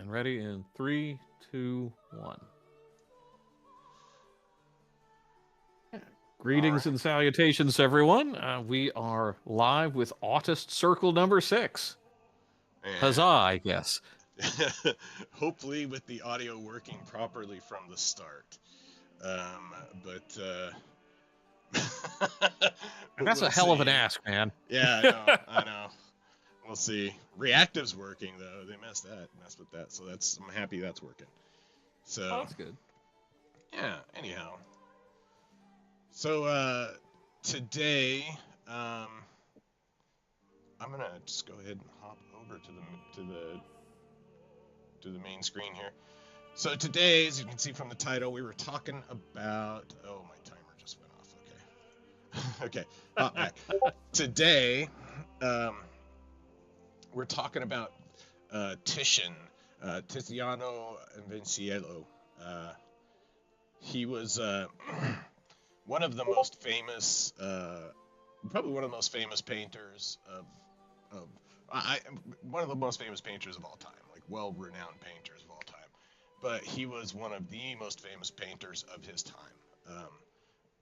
And ready in 3, 2, 1. Greetings and salutations, everyone. We are live with Autist Circle number 6. Huzzah, I guess. Hopefully with the audio working properly from the start. That's a hell of an ask, man. Yeah, I know. We'll see. Reactive's working, though. They messed with that. So I'm happy that's working. So, oh, that's good. Yeah, anyhow. So, today, I'm going to just go ahead and hop over to the main screen here. So today, as you can see from the title, we were talking about... Oh, my timer just went off. Okay. Okay, hop back. Today, we're talking about Titian, Tiziano Vecellio. He was one of the most famous, probably one of the most famous painters one of the most famous painters of all time, like well-renowned painters of all time. But he was one of the most famous painters of his time.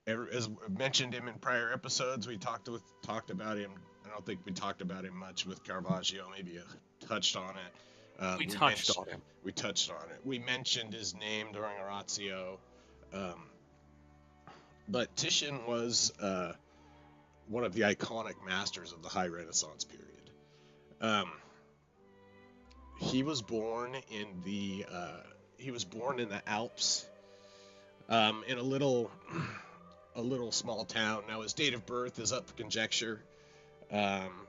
As mentioned him in prior episodes, we talked about him. I don't think we talked about him much with Caravaggio. Maybe touched on it. We touched on him. We touched on it. We mentioned his name during Oratio. But Titian was one of the iconic masters of the High Renaissance period. He was born in the Alps, in a little small town. Now his date of birth is up for conjecture.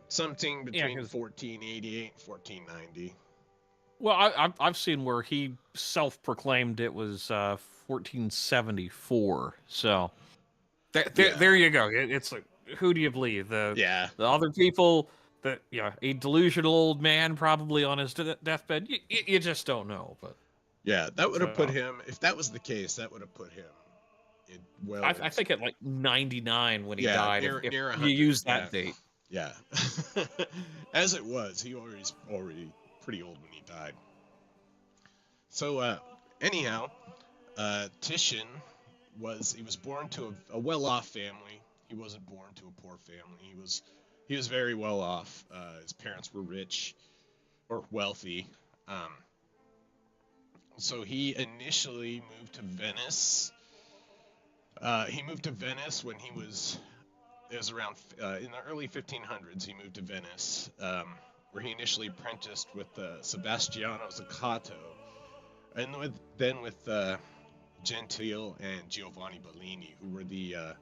Something between 1488 and 1490. Well, I've seen where he self-proclaimed it was 1474. So there you go. It's like, who do you believe? The other people, a delusional old man probably on his deathbed. You just don't know. But yeah, that would have put him. If that was the case, that would have put him. I think at like 99 when he died. Near if 100, you use that date. Yeah. As it was, he was already pretty old when he died. So anyhow, Titian was born to a well-off family. He wasn't born to a poor family. He was very well off. His parents were rich or wealthy. So he initially moved to Venice. He moved to Venice when it was around in the early 1500s. He moved to Venice, where he initially apprenticed with Sebastiano Zaccato, and then with Gentile and Giovanni Bellini, who were the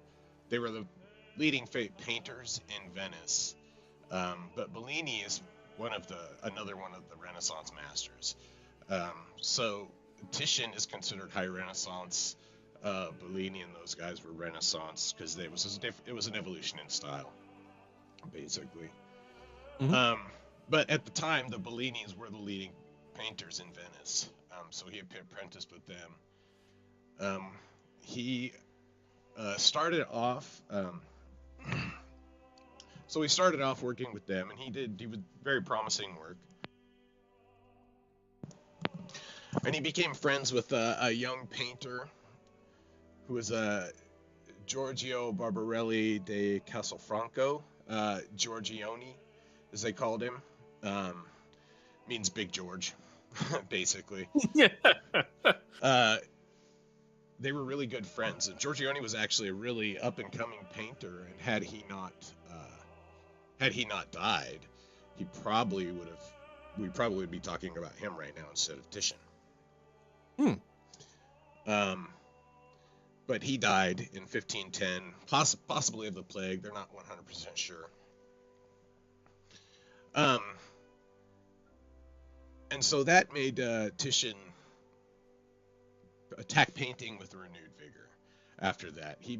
leading painters in Venice. But Bellini is another one of the Renaissance masters. So Titian is considered High Renaissance. Bellini and those guys were Renaissance because it was an evolution in style, basically. Mm-hmm. But at the time, the Bellinis were the leading painters in Venice, so he apprenticed with them. He started off. So he started off working with them, and he was very promising work. And he became friends with a young painter who was Giorgio Barbarelli de Castelfranco, Giorgione, as they called him. Means Big George, basically. They were really good friends, and Giorgione was actually a really up-and-coming painter, and had he not died, we'd probably be talking about him right now instead of Titian. But he died in 1510, possibly of the plague. They're not 100% sure. And so that made Titian attack painting with renewed vigor. After that, he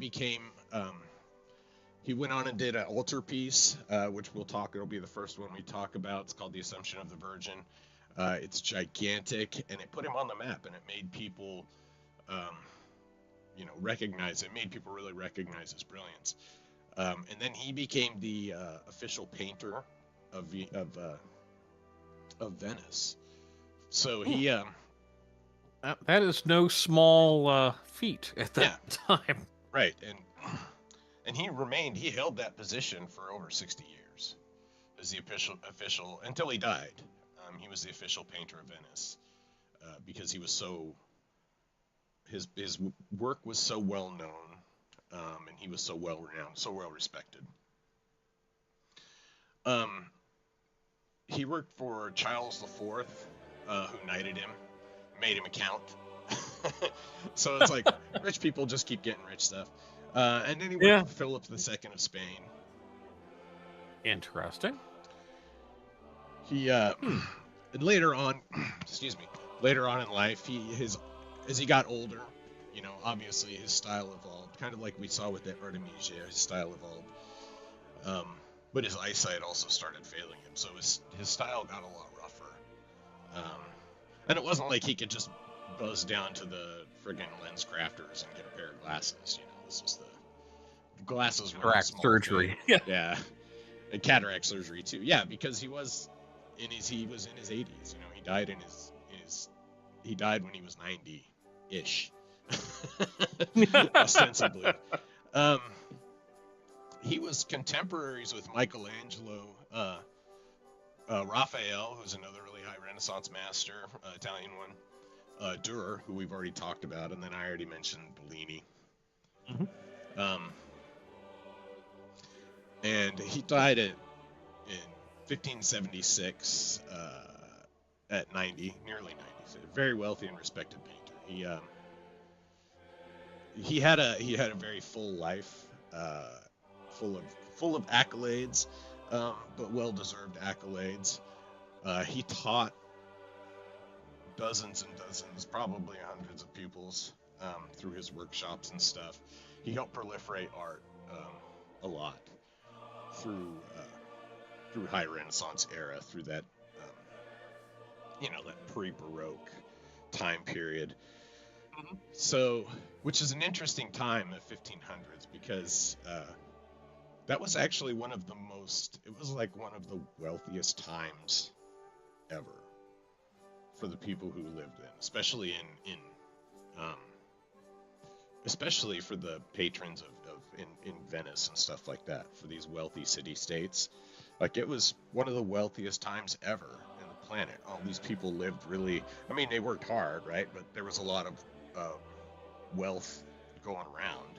went on and did an altarpiece, which it'll be the first one we talk about. It's called The Assumption of the Virgin. It's gigantic, and it put him on the map, and it made people recognize it. Made people really recognize his brilliance. And then he became the official painter of Venice So he that is no small feat at that time. Right, and he held that position for over 60 years as the official until he died. He was the official painter of Venice because he was his work was so well known, and he was so well renowned, so well respected. He worked for Charles IV, who knighted him, made him a count. So it's like rich people just keep getting rich stuff. And then he worked for Philip II of Spain. Interesting. He and later on, later on in life, as he got older, obviously his style evolved, kind of like we saw with the Artemisia. His style evolved, but his eyesight also started failing him, so his style got a lot rougher. And it wasn't like he could just buzz down to the friggin' lens crafters and get a pair of glasses. This was the glasses were cataract surgery. Yeah, and cataract surgery too. Yeah, because he was in his 80s. He died when he was 90-ish, ostensibly. He was contemporaries with Michelangelo, Raphael, who's another really high Renaissance master, Italian one, Durer, who we've already talked about, and then I already mentioned Bellini. And he died in 1576 at 90, nearly 90. He's a very wealthy and respected painter. He had a very full life, full of accolades, but well-deserved accolades. He taught dozens and dozens, probably hundreds of pupils through his workshops and stuff. He helped proliferate art a lot through High Renaissance era, through that that pre-Baroque time period. So, which is an interesting time, the 1500s, because that was actually one of the wealthiest times ever for the people who lived in, especially especially for the patrons in Venice and stuff like that, for these wealthy city-states. Like, it was one of the wealthiest times ever in the planet. All these people lived really, they worked hard, right? But there was a lot of wealth going around.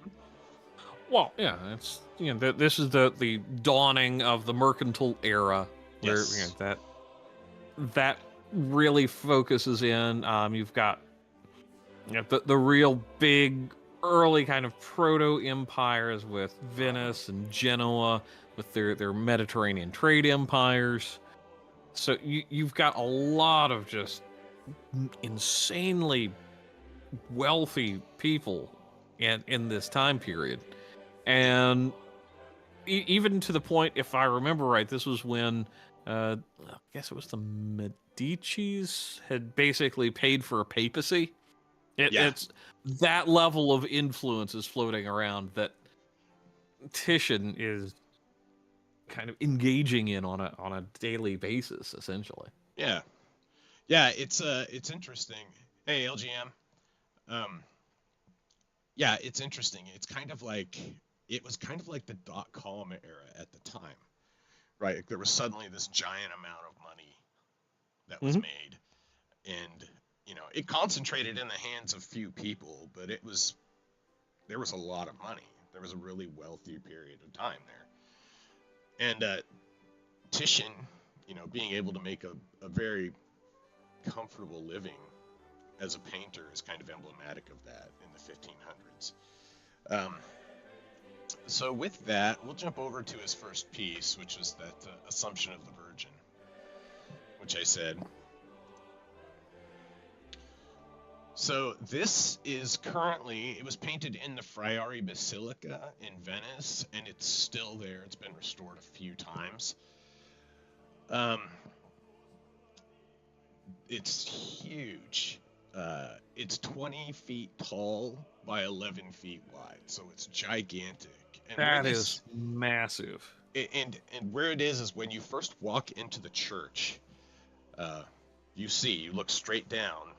Well, yeah, it's this is the dawning of the mercantile era, where that really focuses in. You've got the real big early kind of proto empires with Venice and Genoa, with their Mediterranean trade empires. So you've got a lot of just insanely wealthy people in this time period. And even to the point, if I remember right, this was when I guess it was the Medicis had basically paid for a papacy. It's that level of influence is floating around that Titian is kind of engaging in on a daily basis, essentially. Yeah, it's interesting. Hey, LGM. It's interesting. It was kind of like the dot-com era at the time, right? Like, there was suddenly this giant amount of money that was made, and it concentrated in the hands of few people, but there was a lot of money. There was a really wealthy period of time there, and Titian, being able to make a very comfortable living as a painter is kind of emblematic of that in the 1500s. So with that, we'll jump over to his first piece, which was that Assumption of the Virgin, which I said. So this is it was painted in the Friari Basilica in Venice, and it's still there. It's been restored a few times. It's huge. It's 20 feet tall by 11 feet wide, so it's gigantic. And that is massive. And where it is when you first walk into the church, you look straight down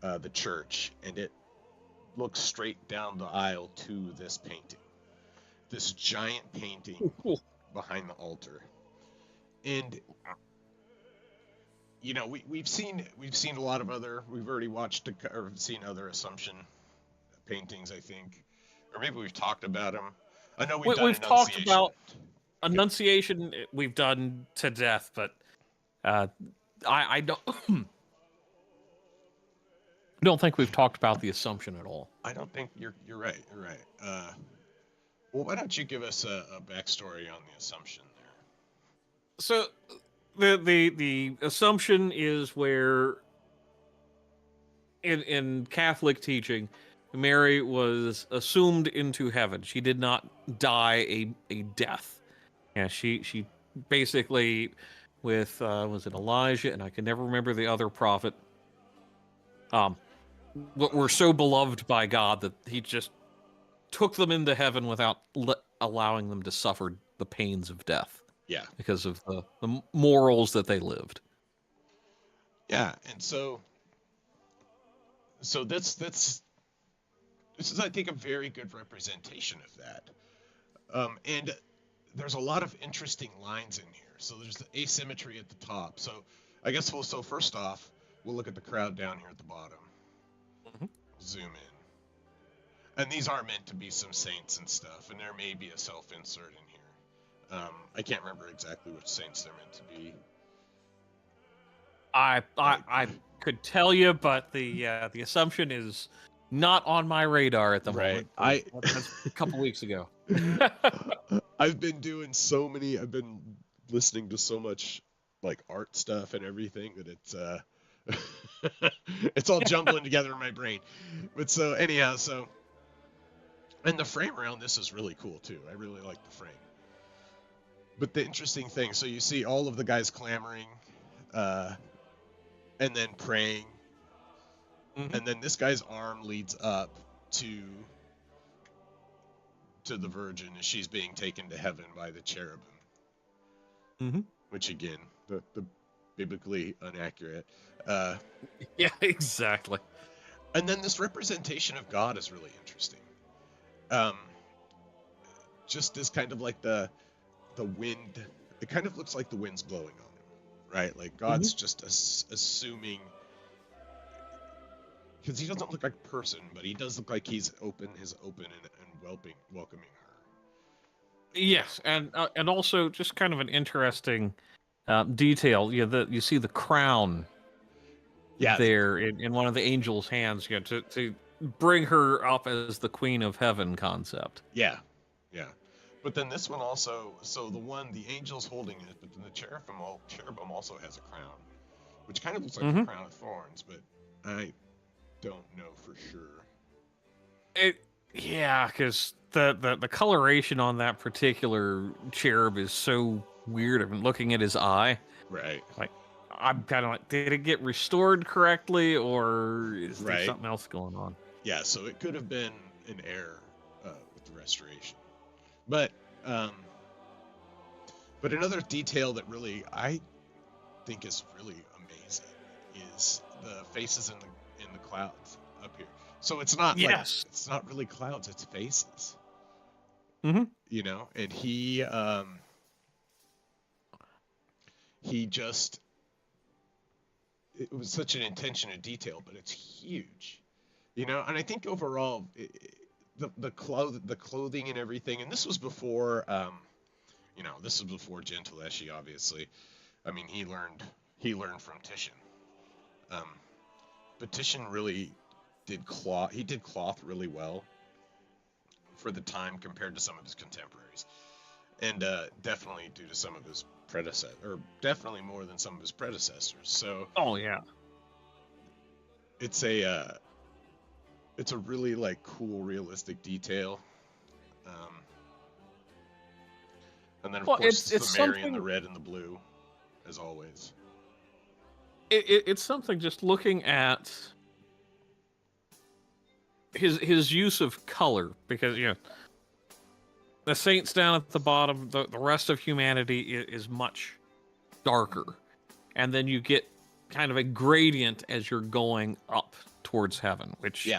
the church, and it looks straight down the aisle to this painting, this giant painting behind the altar. And you know, we've seen a lot of other, we've already watched or seen other Assumption paintings, I think, or maybe we've talked about them. I know we've talked about Annunciation. We've done to death, but I don't don't think we've talked about the Assumption at all. I don't think you're right. You're right. Well, why don't you give us a backstory on the Assumption there? So, the Assumption is where, in Catholic teaching, Mary was assumed into heaven. She did not die a death. Yeah, she basically, with was it Elijah, and I can never remember the other prophet. Were so beloved by God that he just took them into heaven without allowing them to suffer the pains of death. Yeah, because of the morals that they lived. Yeah, and so this is, I think, a very good representation of that. And there's a lot of interesting lines in here. So there's the asymmetry at the top. So I guess so first off, we'll look at the crowd down here at the bottom. Mm-hmm. Zoom in. And these are meant to be some saints and stuff, and there may be a self-insert in here. I can't remember exactly which saints they're meant to be. I could tell you, but the Assumption is not on my radar at the moment. That's a couple weeks ago. I've been listening to so much like art stuff and everything that it's it's all jumbling together in my brain. But so anyhow, and the frame around this is really cool too. I really like the frame. But the interesting thing, so you see all of the guys clamoring, and then praying, and then this guy's arm leads up to the Virgin as she's being taken to heaven by the cherubim. Which again, the biblically inaccurate. Yeah, exactly. And then this representation of God is really interesting. Just as kind of like the wind, it kind of looks like the wind's blowing on him, right? Like God's just assuming, because he doesn't look like a person, but he does look like he's open and welcoming her. Yes, and also just kind of an interesting detail. You see the crown. Yeah, there in one of the angels' hands. To bring her up as the Queen of Heaven concept. Yeah. But then this one also, so the angel's holding it, but then the cherubim also has a crown, which kind of looks like a crown of thorns, but I don't know for sure. Yeah, because the coloration on that particular cherub is so weird. I'm looking at his eye. Right. Like, I'm kind of like, did it get restored correctly, or is there something else going on? Yeah, so it could have been an error with the restoration. But another detail that really I think is really amazing is the faces in the clouds up here. So it's not it's not really clouds, it's faces. You know, and he just, it was such an attention to detail, but it's huge. You know, and I think overall the clothing and everything, and this was before this was before Gentileschi, obviously. I mean, he learned from Titian. But Titian really did cloth really well for the time compared to some of his contemporaries. And definitely due to some of his predecessors, or definitely more than some of his predecessors. So it's a really like cool, realistic detail. And then of course it's the Mary in the red and the blue, as always. It's something just looking at his use of color, because the saints down at the bottom, the rest of humanity is much darker, and then you get kind of a gradient as you're going up towards heaven, which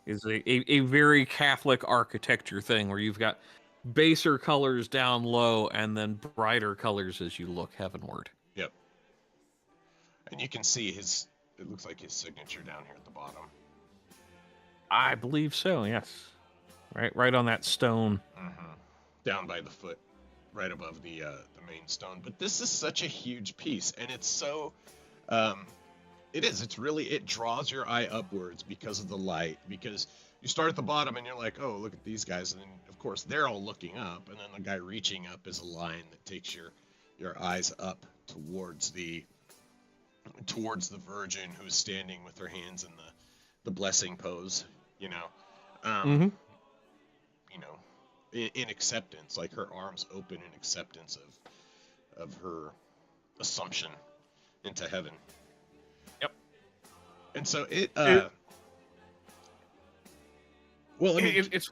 is a very Catholic architecture thing where you've got baser colors down low and then brighter colors as you look heavenward. Yep. And you can see it looks like his signature down here at the bottom. I believe so, yes. Right on that stone. Mm-hmm. Down by the foot, right above the main stone. But this is such a huge piece, and it's so... it draws your eye upwards because of the light, because you start at the bottom and you're like, oh, look at these guys, and then of course they're all looking up, and then the guy reaching up is a line that takes your eyes up towards the Virgin who's standing with her hands in the blessing pose, you know, in acceptance, like her arms open in acceptance of her assumption into heaven. Yep. And so it's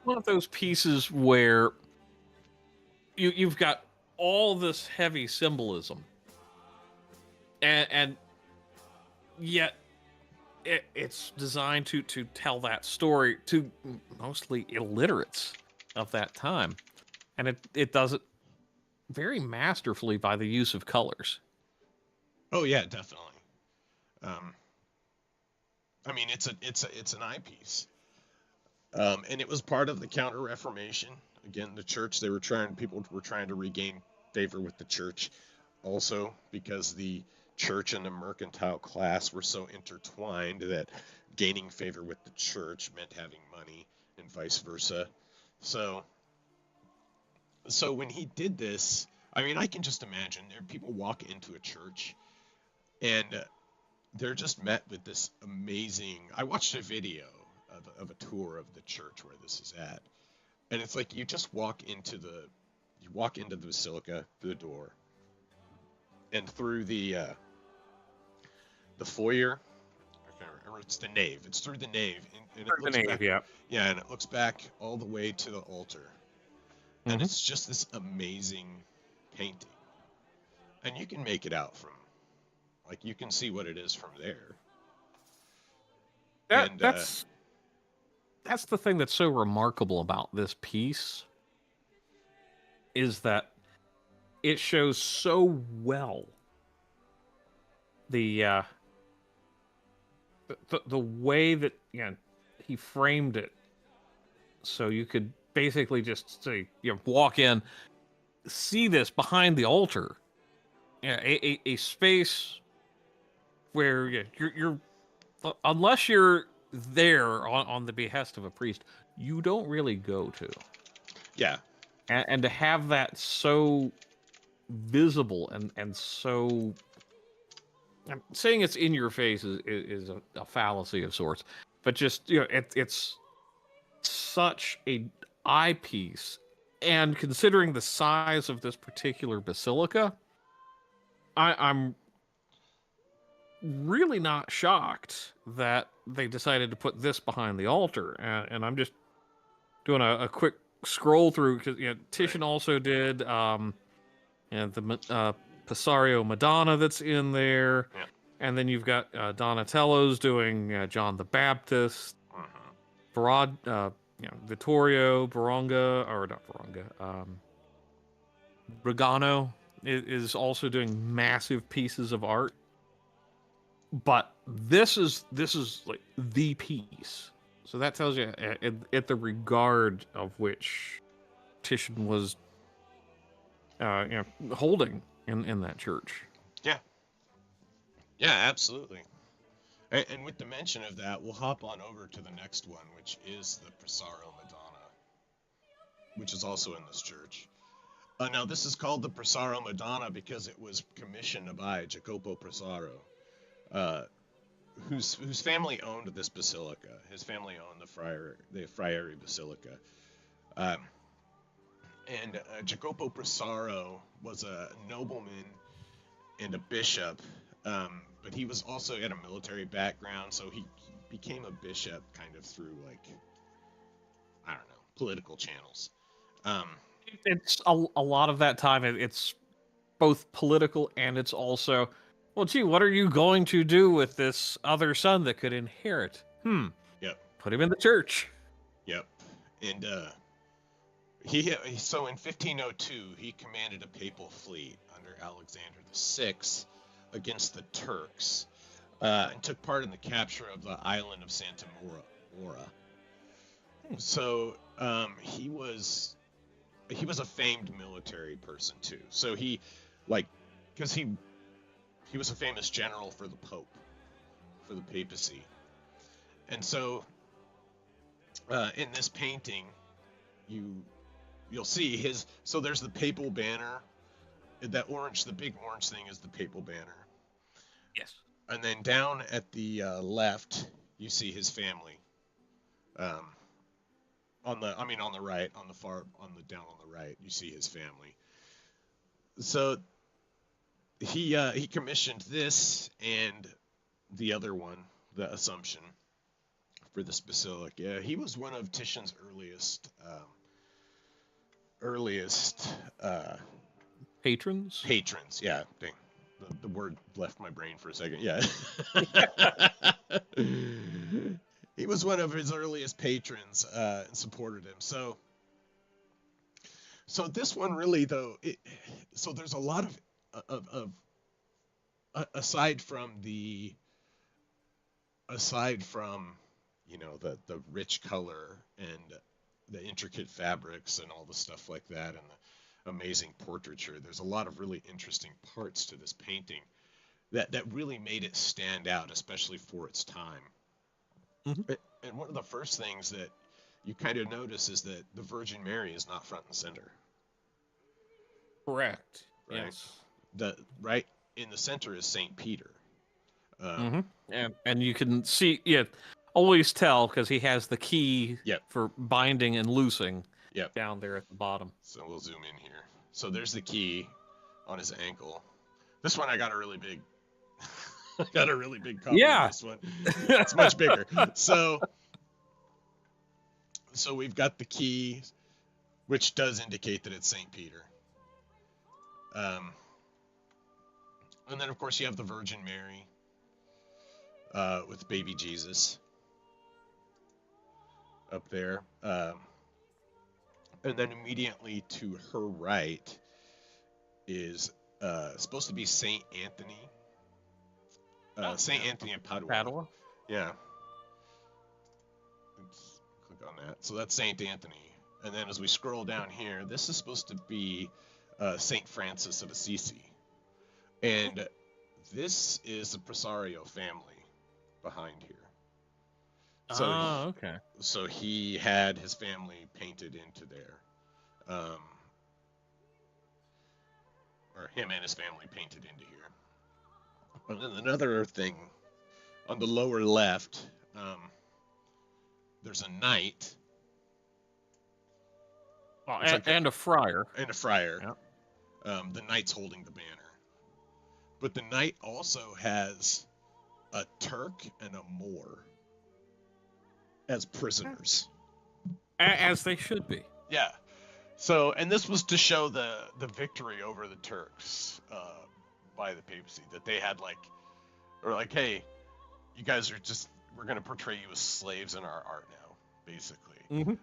one of those pieces where you've got all this heavy symbolism, and yet it's designed to tell that story to mostly illiterates of that time, and it does it very masterfully by the use of colors. Oh yeah, definitely. I mean, it's an eyepiece, and it was part of the Counter-Reformation. Again, the church, people were trying to regain favor with the church, also because the church and the mercantile class were so intertwined that gaining favor with the church meant having money, and vice versa. So when he did this, I mean, I can just imagine people walk into a church and they're just met with this amazing... I watched a video of a tour of the church where this is at, and it's like you just walk into the basilica through the door, and through the foyer. I can't remember. It's the nave. It's through the nave, and it looks back, yeah, and it looks back all the way to the altar, and it's just this amazing painting, and you can make it out from... Like, you can see what it is from there. That's the thing that's so remarkable about this piece, is that it shows so well the way that he framed it, so you could basically just say, walk in, see this behind the altar, a space where you're unless you're there on the behest of a priest, you don't really go to. Yeah. And to have that so visible and so... I'm saying it's in your face is a fallacy of sorts, but just, it's such a eyepiece. And considering the size of this particular basilica, I'm really not shocked that they decided to put this behind the altar. And I'm just doing a quick scroll through, because Titian also did the Pesaro Madonna that's in there, and then you've got Donatello's doing John the Baptist, Vittorio Boronga, or not Boronga, Brigano is also doing massive pieces of art. But this is like the piece. So that tells you at the regard of which Titian was holding in that church. Yeah. Yeah, absolutely. And with the mention of that, we'll hop on over to the next one, which is the Pesaro Madonna, which is also in this church. Now, this is called the Pesaro Madonna because it was commissioned by Jacopo Pesaro, whose family owned this basilica. His family owned the Friary Basilica. And Jacopo Pesaro was a nobleman and a bishop, but he was also had a military background, so he became a bishop kind of through, like, I don't know, political channels. It's a lot of that time, it's both political, and it's also Well, gee, what are you going to do with this other son that could inherit? Yep. Put him in the church. Yep. And so in 1502 he commanded a papal fleet under Alexander VI against the Turks, and took part in the capture of the island of Santa Mora. So he was a famed military person too. So because he was a famous general for the Pope, for the papacy. And so in this painting, you'll see so there's the papal banner. That the big orange thing is the papal banner. Yes. And then down at the left, you see his family. On the right, down on the right, you see his family. So he commissioned this and the other one, the Assumption, for this basilica. Yeah, he was one of Titian's earliest patrons. Patrons, yeah. Dang. The word left my brain for a second. Yeah. He was one of his earliest patrons and supported him. So this one really, though, so there's a lot of aside from the the rich color and the intricate fabrics and all the stuff like that and the amazing portraiture, there's a lot of really interesting parts to this painting that really made it stand out, especially for its time. Mm-hmm. And one of the first things that you kind of notice is that the Virgin Mary is not front and center. Correct. Right? Yes. Right in the center is Saint Peter. And you can see, always tell because he has the key for binding and loosing down there at the bottom. So we'll zoom in here. So there's the key on his ankle. This one I got a really big copy of this one. It's much bigger. So we've got the key, which does indicate that it's Saint Peter. And then of course you have the Virgin Mary with baby Jesus up there. And then immediately to her right is supposed to be Saint Anthony. Saint Anthony of Padua. Yeah. Let's click on that. So that's Saint Anthony. And then as we scroll down here, this is supposed to be Saint Francis of Assisi. And this is the Pesaro family behind here. So, okay. So he had his family painted into there. Or him and his family painted into here. And then another thing, on the lower left, there's a knight. Well, and a friar. And a friar. Yep. The knight's holding the banner. But the knight also has a Turk and a Moor as prisoners. As they should be. Yeah. So, and this was to show the victory over the Turks by the papacy, that they had hey, you guys are we're going to portray you as slaves in our art now, basically. Mm-hmm.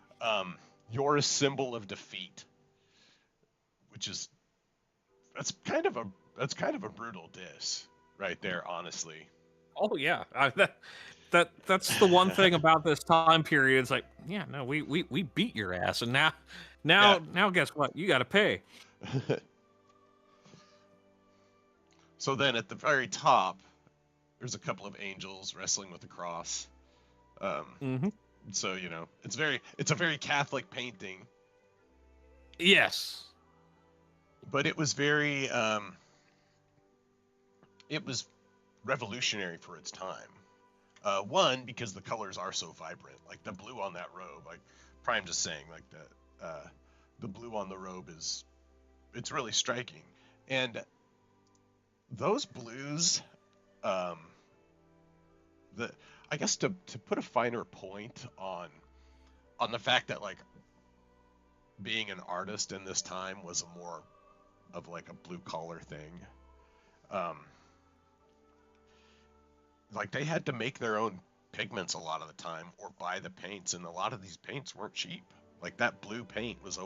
You're a symbol of defeat, that's kind of a brutal diss right there, honestly. Oh yeah, that's the one thing about this time period. It's like, we beat your ass, and now guess what? You got to pay. So then at the very top, there's a couple of angels wrestling with the cross. Mm-hmm. So it's a very Catholic painting. Yes. But it was very it was revolutionary for its time. One, because the colors are so vibrant, like the blue on that robe. Like Prime just saying, like the blue on the robe it's really striking. And those blues, I guess to put a finer point on the fact that like being an artist in this time was more of like a blue collar thing. like they had to make their own pigments a lot of the time or buy the paints, and a lot of these paints weren't cheap. Like that blue paint was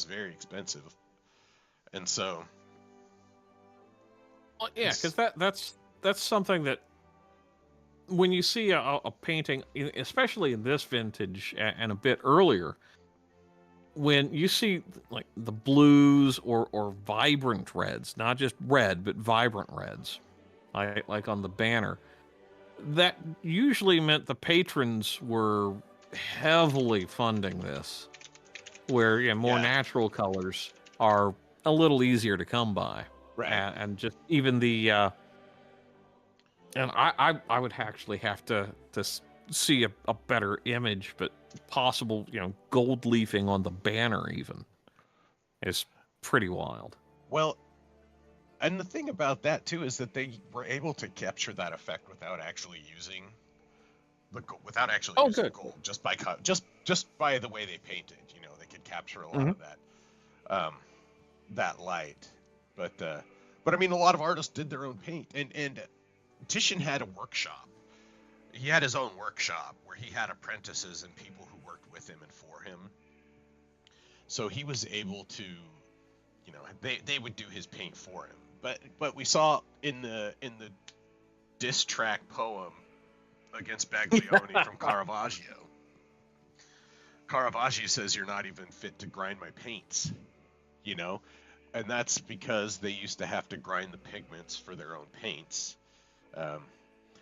very expensive. And so well, yeah, because that's something that when you see a painting, especially in this vintage and a bit earlier, when you see like the blues or vibrant reds, not just red but vibrant reds, like on the banner, that usually meant the patrons were heavily funding this, where more natural colors are a little easier to come by, right. and just even the and I would actually have to see a better image, but possible gold leafing on the banner even is pretty wild. Well, and the thing about that too is that they were able to capture that effect without actually using gold, just by the way they painted. They could capture a lot of that light. But I mean, a lot of artists did their own paint, and Titian had a workshop. He had his own workshop where he had apprentices and people who worked with him and for him. So he was able to, they would do his paint for him. But we saw in the diss track poem against Baglioni from Caravaggio. Caravaggio says you're not even fit to grind my paints, and that's because they used to have to grind the pigments for their own paints.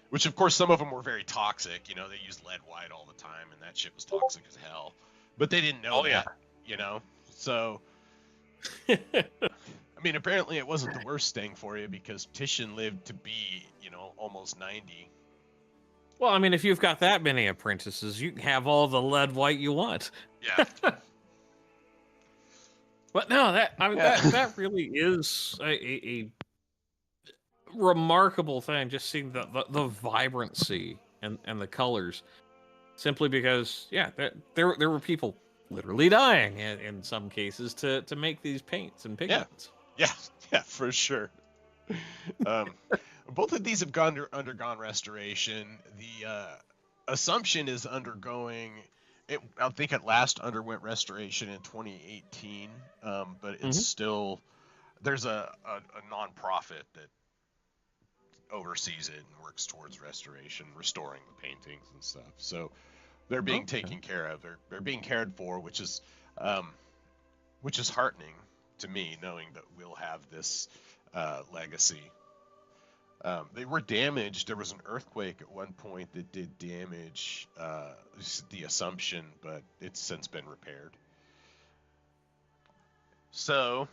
Which of course some of them were very toxic. They used lead white all the time, and that shit was toxic as hell. But they didn't know that, So, I mean, apparently it wasn't the worst thing for you because Titian lived to be, almost 90. Well, I mean, if you've got that many apprentices, you can have all the lead white you want. Yeah. But no, that really is a remarkable thing, just seeing the vibrancy and the colors, simply because there were people literally dying in some cases to make these paints and pigments. Yeah, for sure. Both of these have undergone restoration. The Assumption is undergoing it. I think it last underwent restoration in 2018, but it's still, there's a nonprofit that oversees it and works towards restoration, restoring the paintings and stuff. So they're being taken care of. They're being cared for, which is heartening to me, knowing that we'll have this legacy. They were damaged. There was an earthquake at one point that did damage the Assumption, but it's since been repaired. So,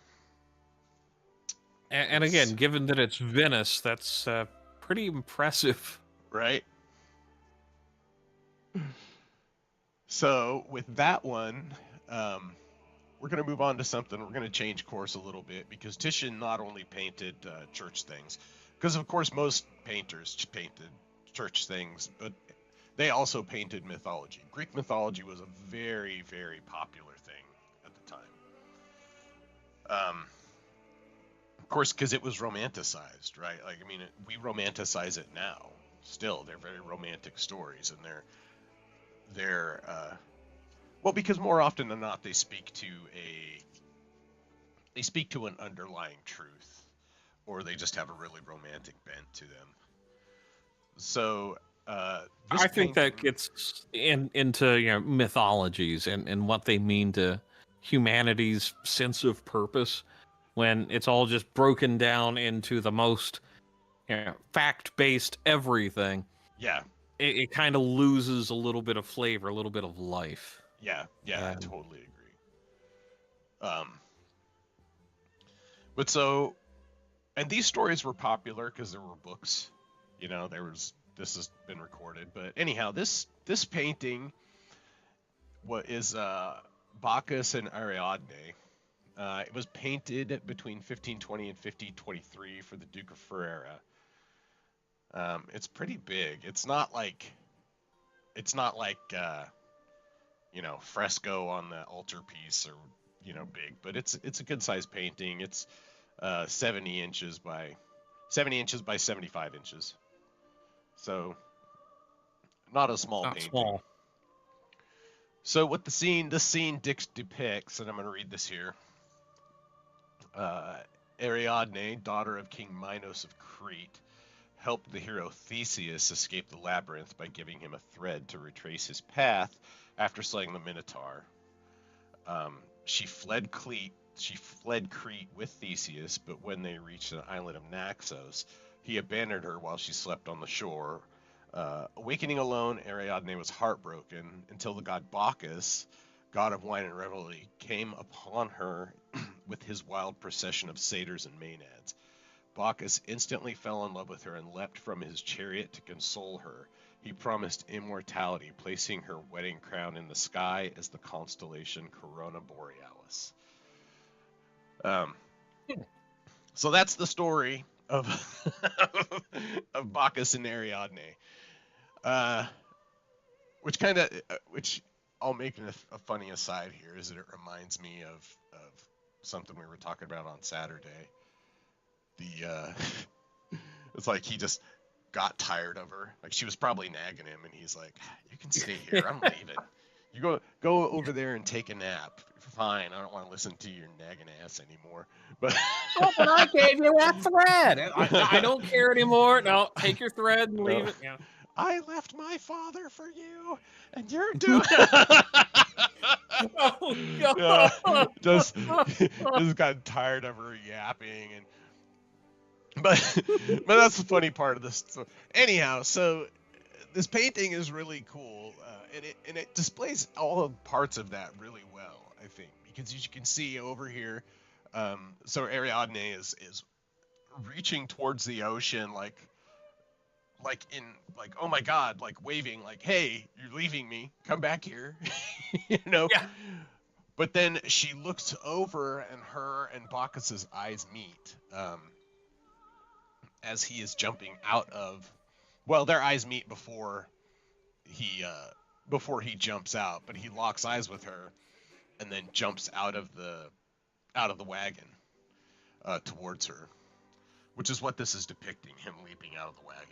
and again, given that it's Venice, that's pretty impressive, right? So with that one, we're going to move on to something. We're going to change course a little bit because Titian not only painted church things, because of course most painters painted church things, but they also painted mythology. Greek mythology was a very, very popular thing at the time. Of course, because it was romanticized, right? Like, I mean, we romanticize it now. Still, they're very romantic stories, and they're well, because more often than not, they speak to an underlying truth, or they just have a really romantic bent to them. So I think that gets into mythologies and what they mean to humanity's sense of purpose, when it's all just broken down into the most fact-based everything. Yeah, it kind of loses a little bit of flavor, a little bit of life. Yeah, I totally agree. But so, and these stories were popular because there were books, this has been recorded. But anyhow, this painting is Bacchus and Ariadne. It was painted between 1520 and 1523 for the Duke of Ferrara. It's pretty big. It's not like fresco on the altarpiece or big, but it's a good sized painting. It's 70 inches by 75 inches. So not a small painting. Small. So what this scene depicts, and I'm going to read this here. Ariadne, daughter of King Minos of Crete, helped the hero Theseus escape the labyrinth by giving him a thread to retrace his path after slaying the Minotaur. She fled Crete with Theseus, but when they reached an island of Naxos, he abandoned her while she slept on the shore. Awakening alone, Ariadne was heartbroken until the god Bacchus, god of wine and revelry, came upon her with his wild procession of satyrs and maenads. Bacchus instantly fell in love with her and leapt from his chariot to console her. He promised immortality, placing her wedding crown in the sky as the constellation Corona Borealis. So that's the story of of Bacchus and Ariadne. Which I'll make a funny aside here, is that it reminds me of something we were talking about on Saturday. It's like he just got tired of her. Like, she was probably nagging him, and he's like, "You can stay here. I'm leaving. You go over there and take a nap. Fine. I don't want to listen to your nagging ass anymore." But but I gave you that thread. I don't care anymore. No, take your thread and leave it. Yeah. I left my father for you, and you're doing. Oh God! Just got tired of her yapping, but that's the funny part of this. So, anyhow, so this painting is really cool, and it displays all the parts of that really well, I think, because as you can see over here, so Ariadne is reaching towards the ocean, like oh my God, like waving, like, "Hey, you're leaving me, come back here." Yeah. But then she looks over, and her and Bacchus's eyes meet, as he is jumping out of, well, their eyes meet before he jumps out, but he locks eyes with her and then jumps out of the wagon towards her, which is what this is depicting, him leaping out of the wagon.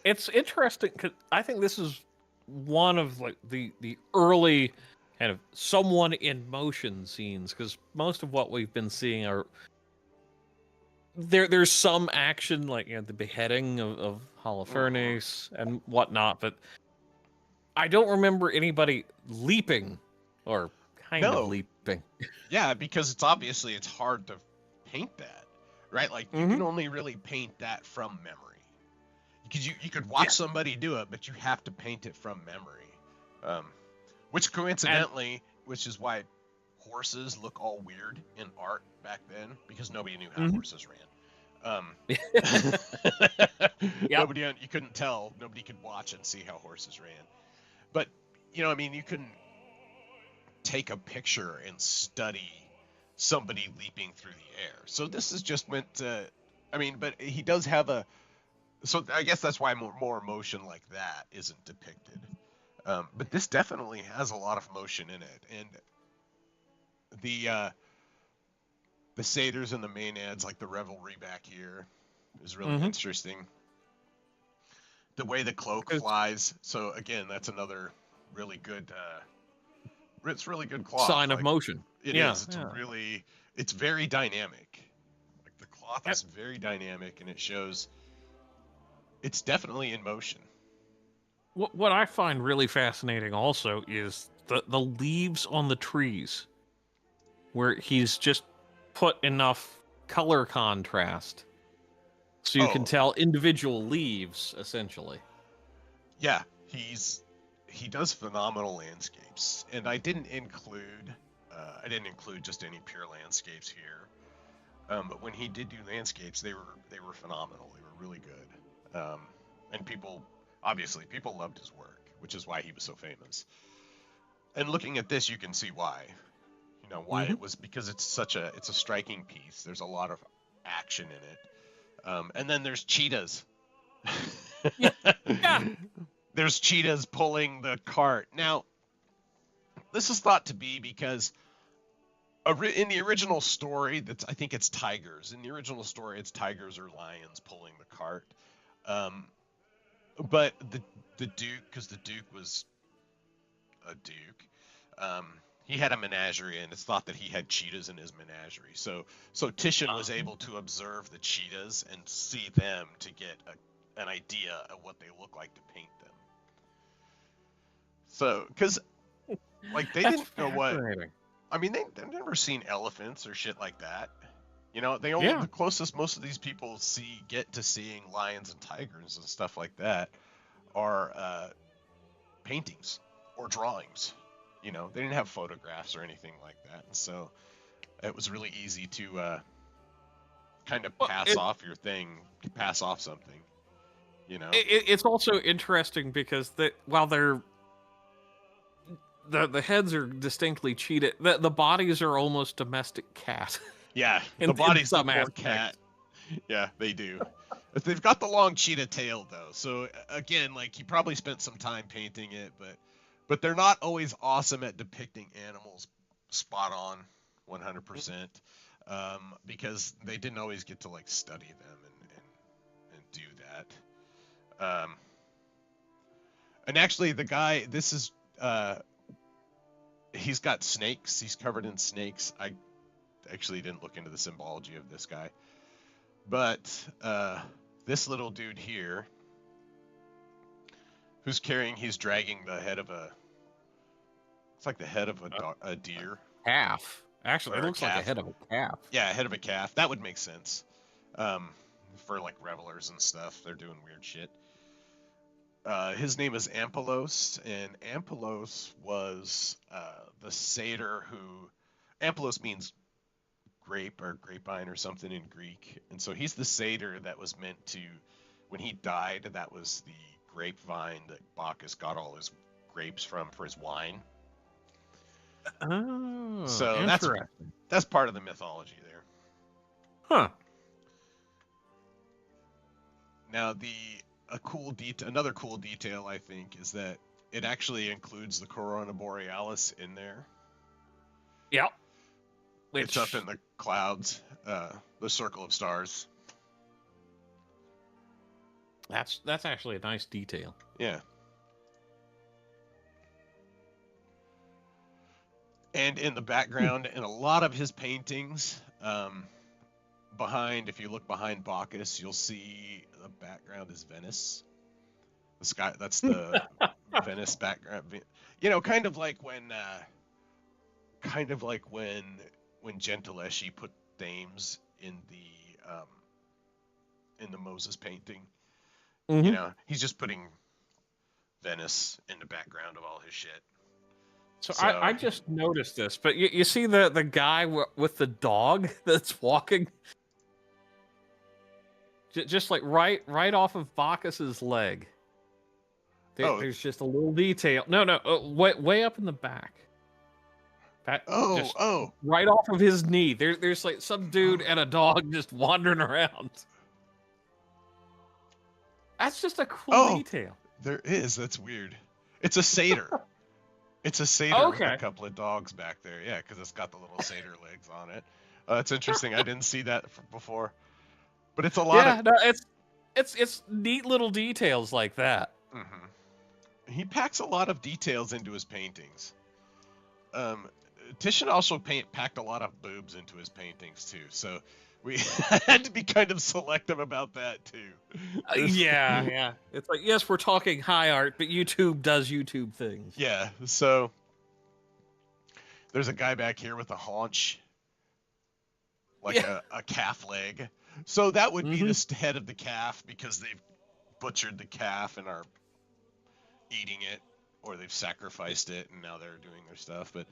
It's interesting because I think this is one of like the early kind of someone in motion scenes, because most of what we've been seeing are there's some action, like, you know, the beheading of Holofernes and whatnot, but I don't remember anybody leaping or kind of leaping. Yeah, because it's hard to paint that, right? Like, you can only really paint that from memory. Because you could watch somebody do it, but you have to paint it from memory. Which coincidentally, which is why horses look all weird in art back then, because nobody knew how horses ran. You couldn't tell. Nobody could watch and see how horses ran. But, I mean, you can take a picture and study somebody leaping through the air. So this is just meant to, but he does have so I guess that's why more motion like that isn't depicted. But this definitely has a lot of motion in it. And the satyrs and the maenads, like the revelry back here, is really interesting. The way the cloak flies. So again, that's another really good, it's really good cloth. Sign of motion. It is. It's very dynamic. Like, the cloth is very dynamic, and it shows it's definitely in motion. What I find really fascinating also is the leaves on the trees, where he's just put enough color contrast so you can tell individual leaves, essentially. Yeah, he does phenomenal landscapes, and I didn't include just any pure landscapes here, but when he did do landscapes, they were phenomenal. They were really good. And people loved his work, which is why he was so famous. And looking at this, you can see why. Why it was, because it's a striking piece. There's a lot of action in it. And then there's cheetahs. Yeah. There's cheetahs pulling the cart. Now, this is thought to be because in the original story, I think it's tigers. In the original story, it's tigers or lions pulling the cart. But the Duke, because the Duke was a Duke, he had a menagerie, and it's thought that he had cheetahs in his menagerie. So Titian was able to observe the cheetahs and see them to get an idea of what they look like to paint them. So, because like they didn't know what. I mean, they've never seen elephants or shit like that. You know, they only the closest most of these people get to seeing lions and tigers and stuff like that are paintings or drawings. You know, they didn't have photographs or anything like that, and so it was really easy to kind of pass off something. You know, it's also interesting because while they're the heads are distinctly cheetah, the bodies are almost domestic cat. Yeah, the bodies look more cat. Yeah, they do. They've got the long cheetah tail though, so again, like he probably spent some time painting it, but they're not always awesome at depicting animals spot on, 100%, because they didn't always get to like study them and do that. And actually, the guy, this is he's got snakes. He's covered in snakes. I actually didn't look into the symbology of this guy, but this little dude here, he's dragging the head of it's like the head of a deer. Calf. Actually, it looks like a head of a calf. Yeah, a head of a calf. That would make sense. For like revelers and stuff, they're doing weird shit. His name is Ampelos, and Ampelos was the satyr who... Ampelos means grape or grapevine or something in Greek, and so he's the satyr that was meant to... When he died, that was the grapevine that Bacchus got all his grapes from for his wine. Oh, so that's part of the mythology there. Huh. Now another cool detail I think is that it actually includes the Corona Borealis in there. Yep. It's up in the clouds, the circle of stars. That's actually a nice detail. Yeah. And in the background, in a lot of his paintings, if you look behind Bacchus, you'll see the background is Venice. The sky, that's the Venice background. You know, kind of like when Gentileschi put Thames in the Moses painting. Mm-hmm. You know, he's just putting Venice in the background of all his shit. So I just noticed this, but you see the guy with the dog that's walking, just like right off of Bacchus's leg. There's just a little detail. No, way up in the back. Right off of his knee. There's like some dude and a dog just wandering around. That's just a cool detail. There is. That's weird. It's a satyr. It's a satyr with a couple of dogs back there. Yeah, because it's got the little satyr legs on it. It's interesting. I didn't see that before. But it's a lot it's neat little details like that. Mm-hmm. He packs a lot of details into his paintings. Titian also packed a lot of boobs into his paintings too. So we had to be kind of selective about that too. Yeah. It's like, yes, we're talking high art, but YouTube does YouTube things. Yeah, so there's a guy back here with a haunch, like a calf leg. So that would be the head of the calf because they've butchered the calf and are eating it, or they've sacrificed it and now they're doing their stuff. But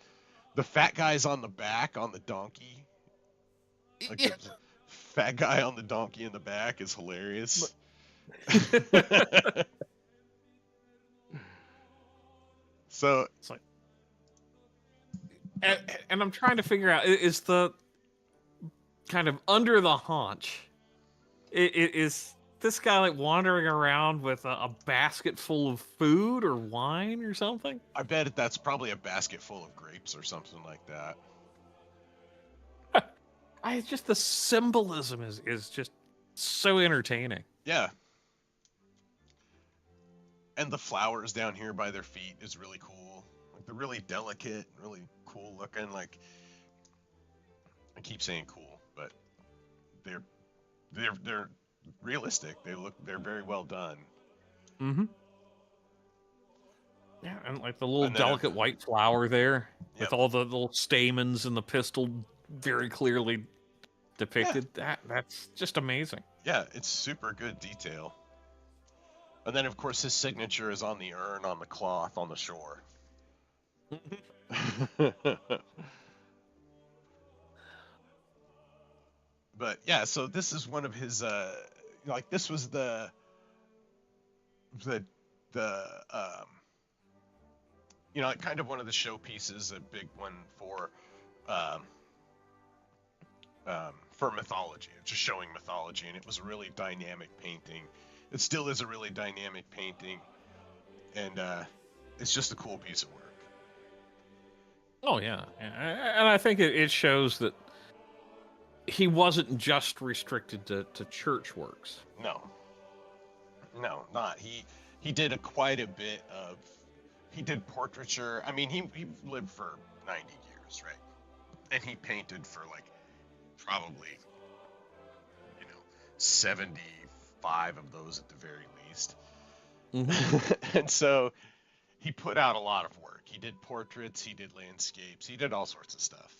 the fat guy's on the back on the donkey. Like the fat guy on the donkey in the back is hilarious. So it's like, and I'm trying to figure out, is the kind of under the haunch, is this guy like wandering around with a basket full of food or wine or something? I bet that's probably a basket full of grapes or something like that. Just the symbolism is just so entertaining. Yeah. And the flowers down here by their feet is really cool. Like they're really delicate, really cool looking. Like I keep saying cool, but they're realistic. They're very well done. Mm-hmm. Yeah, and like the little And then delicate white flower there Yep. with all the little stamens and the pistil very clearly depicted. Yeah. That's just amazing. Yeah, it's super good detail. And then of course his signature is on the urn on the cloth on the shore. But yeah, so this is one of his like this was the you know, kind of one of the showpieces, a big one for mythology, just showing mythology, and it was a really dynamic painting. It still is a really dynamic painting, and it's just a cool piece of work. Oh yeah, and I think it shows that he wasn't just restricted to church works. No, not he did quite a bit of. He did portraiture. I mean, he lived for 90 years, right? And he painted for like probably 75 of those at the very least. Mm-hmm. And so he put out a lot of work. He did portraits, he did landscapes, he did all sorts of stuff.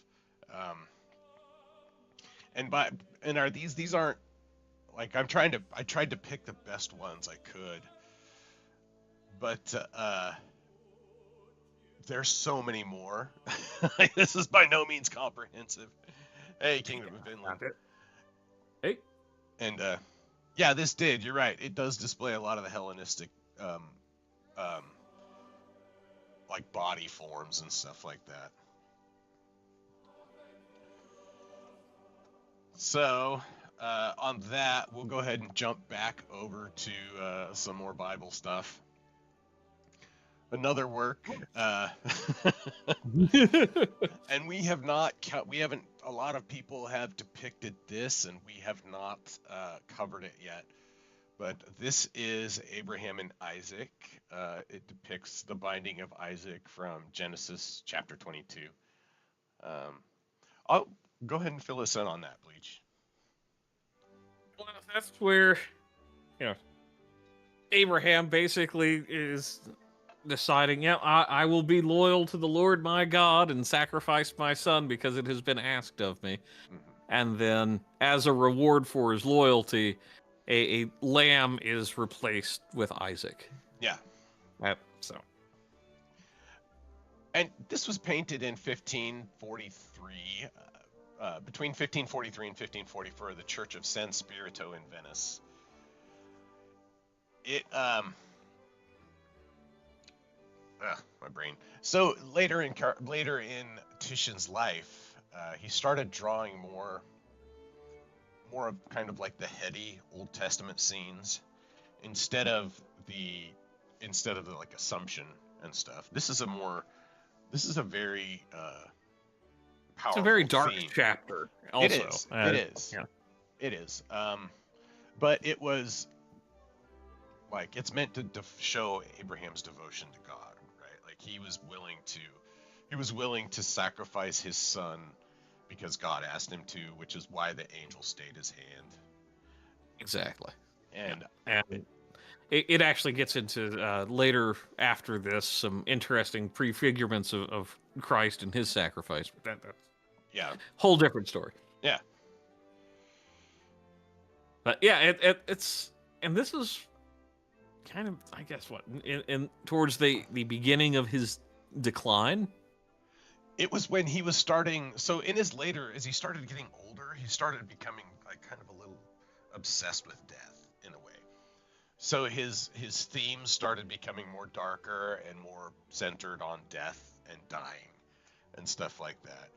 These aren't like I tried to pick the best ones I could, but there's so many more. This is by no means comprehensive. Hey, Kingdom of Finland. Hey. And yeah, this did. You're right. It does display a lot of the Hellenistic, like body forms and stuff like that. So on that, we'll go ahead and jump back over to some more Bible stuff. Another work, and we haven't. A lot of people have depicted this, and we have not covered it yet. But this is Abraham and Isaac. It depicts the binding of Isaac from Genesis chapter 22. I'll go ahead and fill us in on that, Bleach. Well, that's where, Abraham basically is deciding, I will be loyal to the Lord my God and sacrifice my son because it has been asked of me. Mm-hmm. And then, as a reward for his loyalty, a lamb is replaced with Isaac. Yeah. So. And this was painted in 1543, between 1543 and 1544, the Church of San Spirito in Venice. My brain. So later in Titian's life, he started drawing more of kind of like the heady Old Testament scenes instead of the like Assumption and stuff. This is a very powerful. It's a very dark theme. chapter. Also, it is. Yeah. It is. But it was like it's meant to show Abraham's devotion to God. Like he was willing to sacrifice his son because God asked him to, which is why the angel stayed his hand. Exactly. And it actually gets into later after this some interesting prefigurements of Christ and his sacrifice. That's whole different story. Yeah. But yeah, it's and this is kind of, I guess, what in towards the beginning of his decline. It was when he was starting. So in his later, as he started getting older, he started becoming like kind of a little obsessed with death in a way. So his themes started becoming more darker and more centered on death and dying and stuff like that.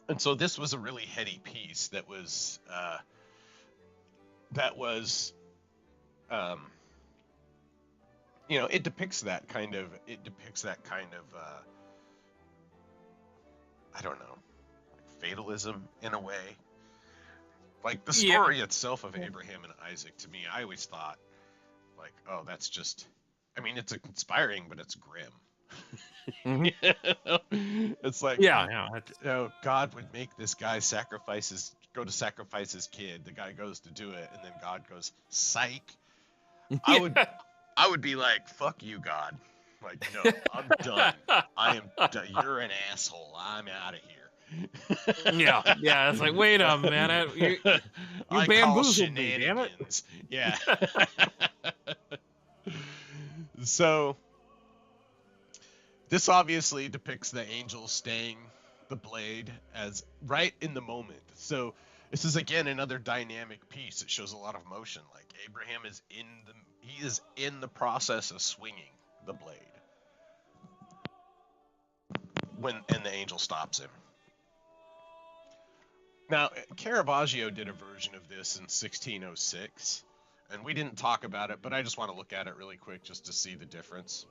And so this was a really heady piece that was it depicts that kind of I don't know, like fatalism in a way. Like the story itself of Abraham and Isaac, to me, I always thought Like, oh, that's just, I mean, it's inspiring, but it's grim. Mm-hmm. It's like, God would make this guy go to sacrifice his kid. The guy goes to do it, and then God goes, psych. I would be like, fuck you, God. Like, no, I'm done. I am done. You're an asshole. I'm out of here. Yeah. It's like, wait a minute. You bamboozled me, damn it. Yeah. So, this obviously depicts the angel staying the blade as right in the moment. So, this is again another dynamic piece. It shows a lot of motion. Like Abraham is in the process of swinging the blade and the angel stops him. Now, Caravaggio did a version of this in 1606, and we didn't talk about it, but I just want to look at it really quick just to see the difference.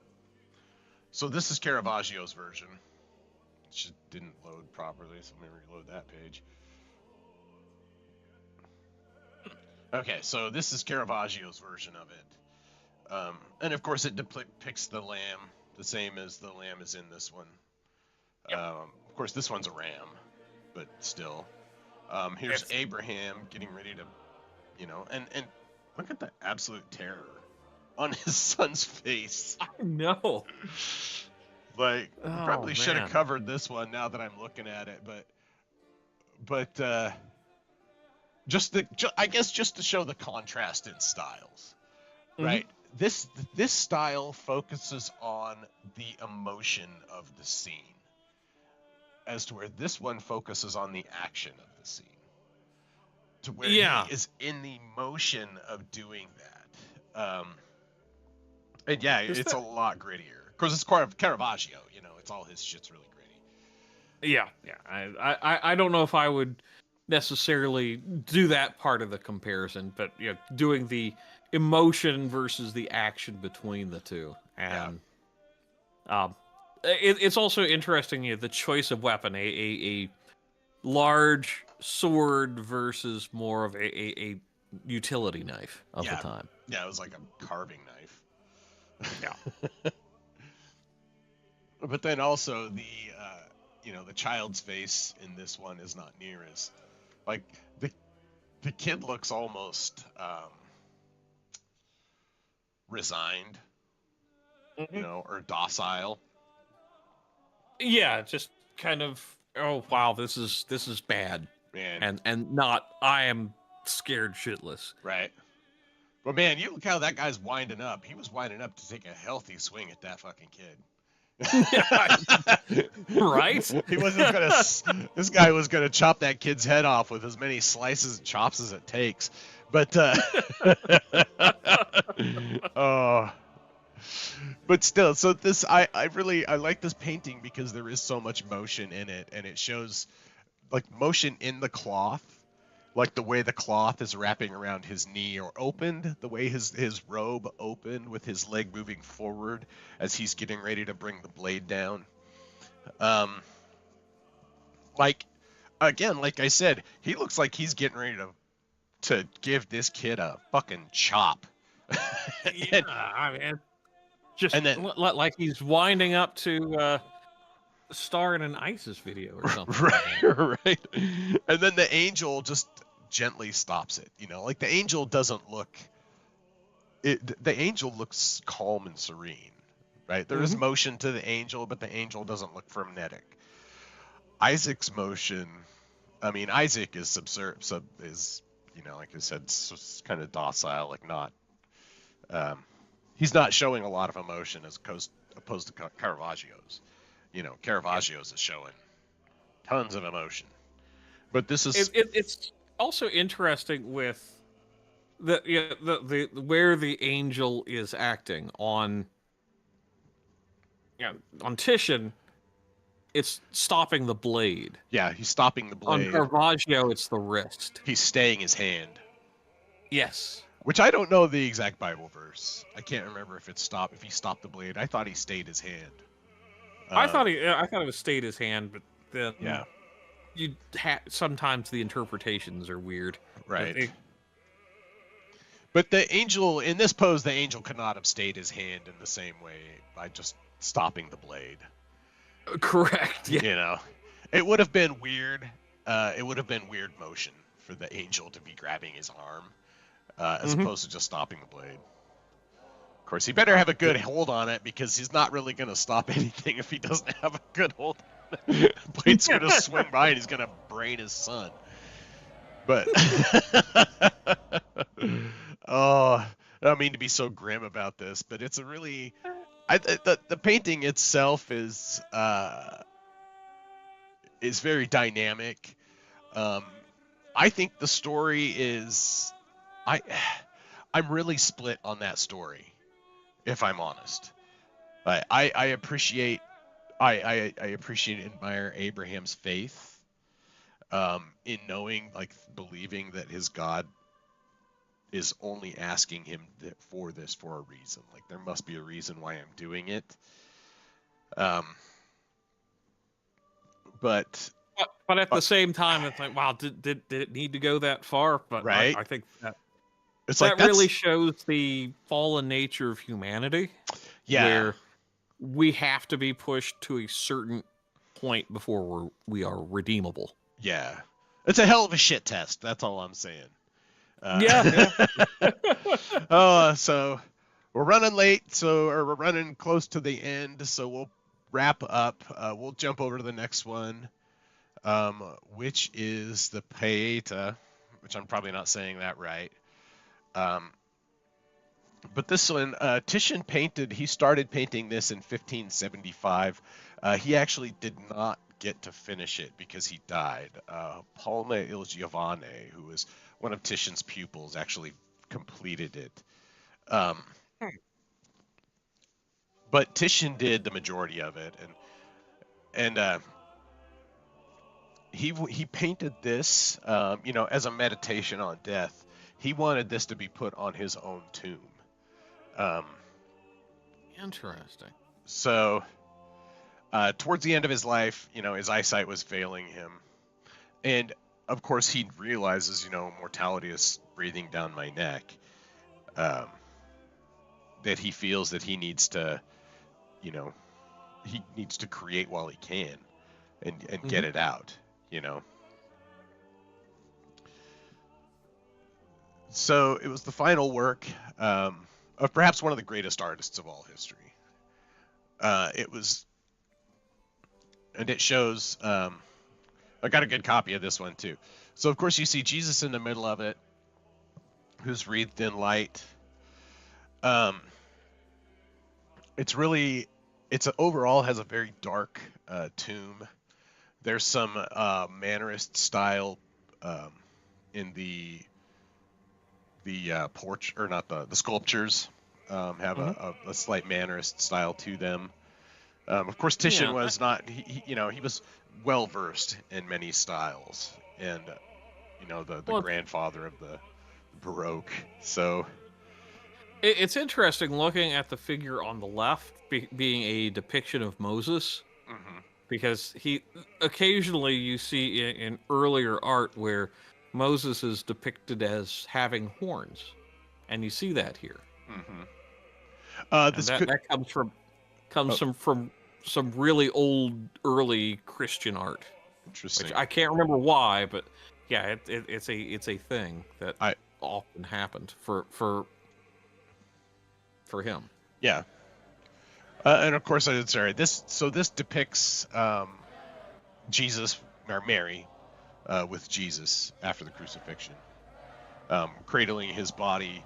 So this is Caravaggio's version. It just didn't load properly, so let me reload that page. Okay, so this is Caravaggio's version of it. And of course it depicts the lamb the same as the lamb is in this one. Yep. Of course this one's a ram, but still. Here's Abraham getting ready to, and look at the absolute terror on his son's face. I know. Like, probably should have covered this one now that I'm looking at it, but I guess just to show the contrast in styles, right? This style focuses on the emotion of the scene, as to where this one focuses on the action of the scene, to where he is in the motion of doing that. And it's a lot grittier. Because it's Caravaggio, it's all his shit's really gritty. Yeah. I don't know if I would necessarily do that part of the comparison, but doing the emotion versus the action between the two, and it's also interesting the choice of weapon, a large sword versus more of a utility knife of the time. Yeah, it was like a carving knife. Yeah. But then also the child's face in this one is not near as, like, the kid looks almost resigned, or docile. Yeah, just kind of, oh wow, this is bad, man, and not, I am scared shitless. Right. But man, you look how that guy's winding up. He was winding up to take a healthy swing at that fucking kid. Right? He wasn't gonna. This guy was gonna chop that kid's head off with as many slices and chops as it takes. But but still, so this I like this painting because there is so much motion in it, and it shows like motion in the cloth. Like the way the cloth is wrapping around his knee or opened, the way his robe opened with his leg moving forward as he's getting ready to bring the blade down. Like I said, he looks like he's getting ready to give this kid a fucking chop. I mean, just like he's winding up to star in an ISIS video or something. Right. And then the angel just gently stops it. Like the angel doesn't look. The angel looks calm and serene, right? There is motion to the angel, but the angel doesn't look frenetic. Isaac's motion. I mean, Isaac is like I said, kind of docile, like not. He's not showing a lot of emotion as opposed to Caravaggio's. Caravaggio's is showing tons of emotion, but this is it's also interesting with the where the angel is acting on. On Titian, it's stopping the blade. Yeah, he's stopping the blade. On Caravaggio, it's the wrist. He's staying his hand. Yes. Which I don't know the exact Bible verse. I can't remember if he stopped the blade. I thought he stayed his hand. I thought it was stayed his hand, but then sometimes the interpretations are weird. Right. But the angel, in this pose, the angel could not have stayed his hand in the same way by just stopping the blade. Correct. Yeah. You know, it would have been weird. It would have been weird motion for the angel to be grabbing his arm, as opposed to just stopping the blade. Of course, he better have a good hold on it, because he's not really going to stop anything if he doesn't have a good hold on it. The blade's going to swing by and he's going to brain his son. But, oh, I don't mean to be so grim about this, but it's a really, the painting itself is very dynamic. I think the story is, I'm really split on that story, if I'm honest. I appreciate and admire Abraham's faith, in knowing, like, believing that his God is only asking him for this for a reason. Like, there must be a reason why I'm doing it. But at the same time, it's like, wow, did it need to go that far? But right? I think that it's that really shows the fallen nature of humanity. Yeah. Where we have to be pushed to a certain point before we are redeemable. Yeah. It's a hell of a shit test. That's all I'm saying. Yeah. So we're running late, or we're running close to the end, so we'll wrap up. We'll jump over to the next one, which is the Pietà, which I'm probably not saying that right. But this one, Titian started painting this in 1575. He actually did not get to finish it because he died. Palma il Giovane, who was one of Titian's pupils, actually completed it. But Titian did the majority of it, and he painted this, as a meditation on death. He wanted this to be put on his own tomb. Interesting. So, towards the end of his life, his eyesight was failing him, and of course he realizes, mortality is breathing down my neck. That he feels that he needs to, create while he can, and get it out, So it was the final work of perhaps one of the greatest artists of all history. It shows, I got a good copy of this one too. So of course you see Jesus in the middle of it, who's wreathed in light. Overall has a very dark tomb. There's some Mannerist style in the porch, or not, the sculptures have a slight Mannerist style to them. Of course, Titian was not. He was well versed in many styles, and the grandfather of the Baroque. So it's interesting looking at the figure on the left being a depiction of Moses, because occasionally you see in earlier art where Moses is depicted as having horns, and you see that here. That comes from some really old early Christian art. Interesting. Which I can't remember why, but yeah, it's a thing that often happened for him. Yeah. And of course, this depicts Jesus, or Mary, with Jesus after the crucifixion, cradling his body.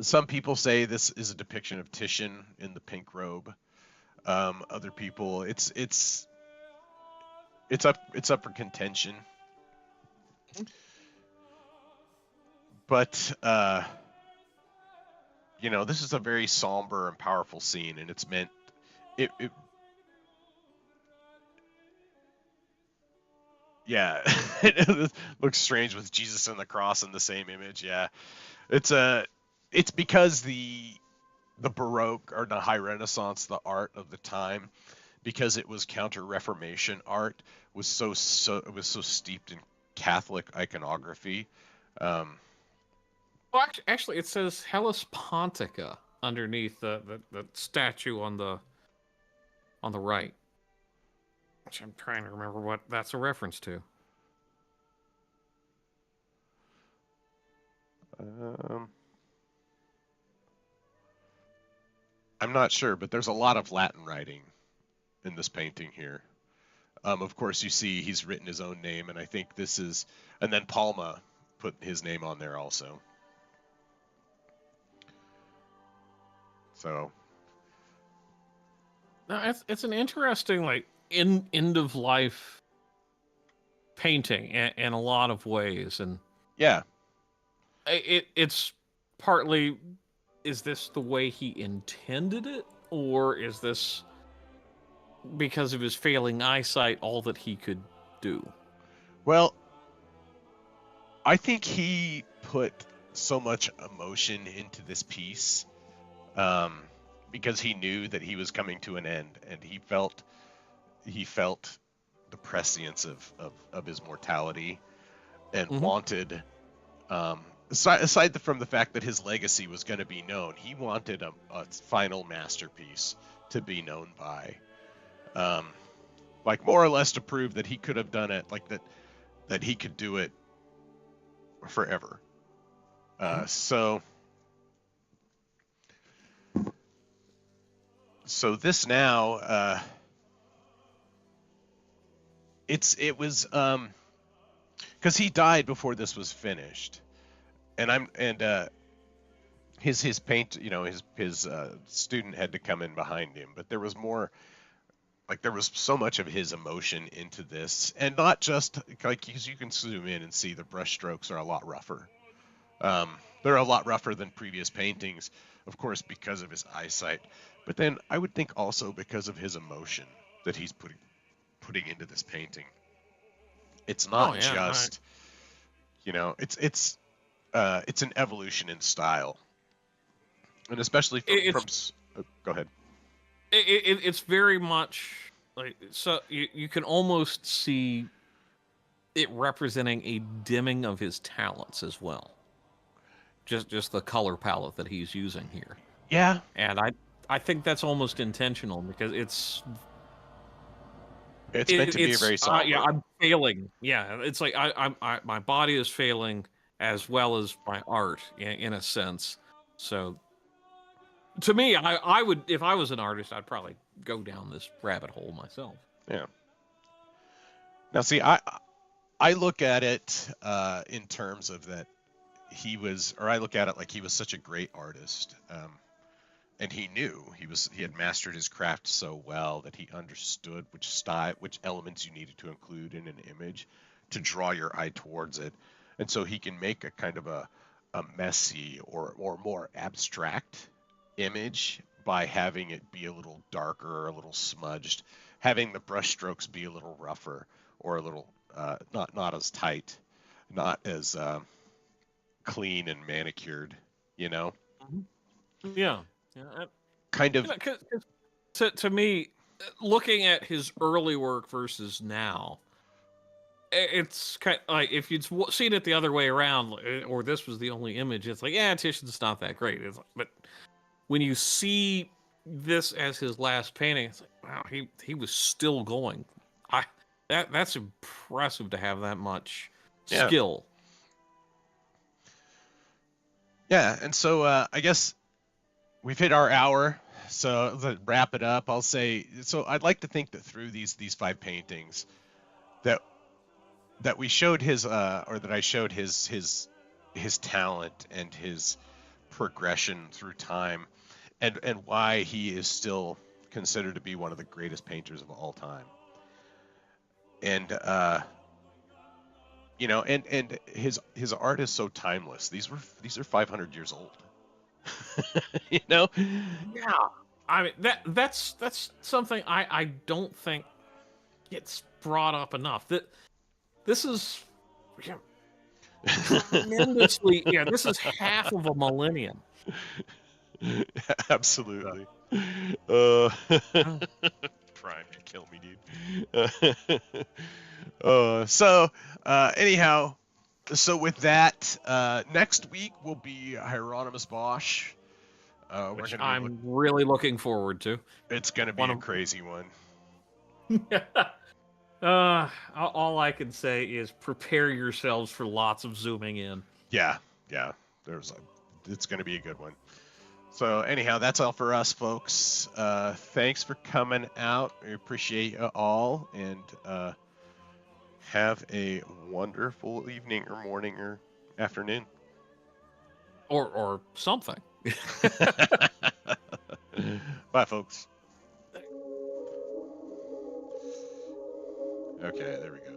Some people say this is a depiction of Titian in the pink robe. Other people, it's up for contention. But this is a very somber and powerful scene, and it's meant it yeah, it looks strange with Jesus and the cross in the same image. Yeah, it's because the Baroque, or the High Renaissance, the art of the time, because it was Counter-Reformation art, it was so steeped in Catholic iconography. Well, actually, it says Hellas Pontica underneath the statue on the right. Which I'm trying to remember what that's a reference to. I'm not sure, but there's a lot of Latin writing in this painting here. Of course, you see he's written his own name, and I think this is, and then Palma put his name on there also. So, no, it's an interesting like end of life painting in a lot of ways, and yeah, it's partly, is this the way he intended it, or is this because of his failing eyesight all that he could do? Well, I think he put so much emotion into this piece because he knew that he was coming to an end, and he felt the prescience of his mortality, and wanted, aside from the fact that his legacy was going to be known, he wanted a final masterpiece to be known by, like more or less to prove that he could have done it, like that he could do it forever. So this now, it was because he died before this was finished, and his paint, his student had to come in behind him, but there was more. Like there was so much of his emotion into this, and not just like, because you can zoom in and see the brush strokes are a lot rougher. They're a lot rougher than previous paintings, of course, because of his eyesight. But then I would think also because of his emotion that he's putting into this painting. It's not just, it's an evolution in style, and especially from go ahead. It's very much like, so you can almost see it representing a dimming of his talents as well. Just the color palette that he's using here. Yeah. And I think that's almost intentional, because it's meant to be a very somber. Yeah, I'm failing. Yeah, it's like my body is failing as well as my art in a sense. So to me, I would, if I was an artist, I'd probably go down this rabbit hole myself. Yeah. Now, see, I look at it in terms of that I look at it like he was such a great artist, and he knew he had mastered his craft so well that he understood which elements you needed to include in an image to draw your eye towards it, and so he can make a kind of a messy or more abstract image by having it be a little darker, a little smudged, having the brush strokes be a little rougher, or a little not as tight, not as clean and manicured, Yeah. Kind of. To me, looking at his early work versus now, it's kind of like, if you'd seen it the other way around, or this was the only image, it's like, yeah, Titian's not that great. It's like, but when you see this as his last painting, it's like, wow, he was still going. That's impressive to have that much skill. Yeah, and so I guess we've hit our hour, so let's wrap it up. I'll say, so I'd like to think that through these 5 paintings, that we showed his or that I showed his talent and his progression through time, and why he is still considered to be one of the greatest painters of all time. And and his art is so timeless. These are 500 years old. Yeah, I mean, that's something I don't think gets brought up enough. That this is tremendously, this is half of a millennium. Absolutely. Prime, you kill me, dude. So anyhow, So with that, next week will be Hieronymus Bosch. Which I'm really looking forward to. It's going to be a crazy one. All I can say is prepare yourselves for lots of zooming in. Yeah. It's going to be a good one. So anyhow, that's all for us, folks. Thanks for coming out. We appreciate you all, and have a wonderful evening or morning or afternoon. Or something. Bye, folks. Okay, there we go.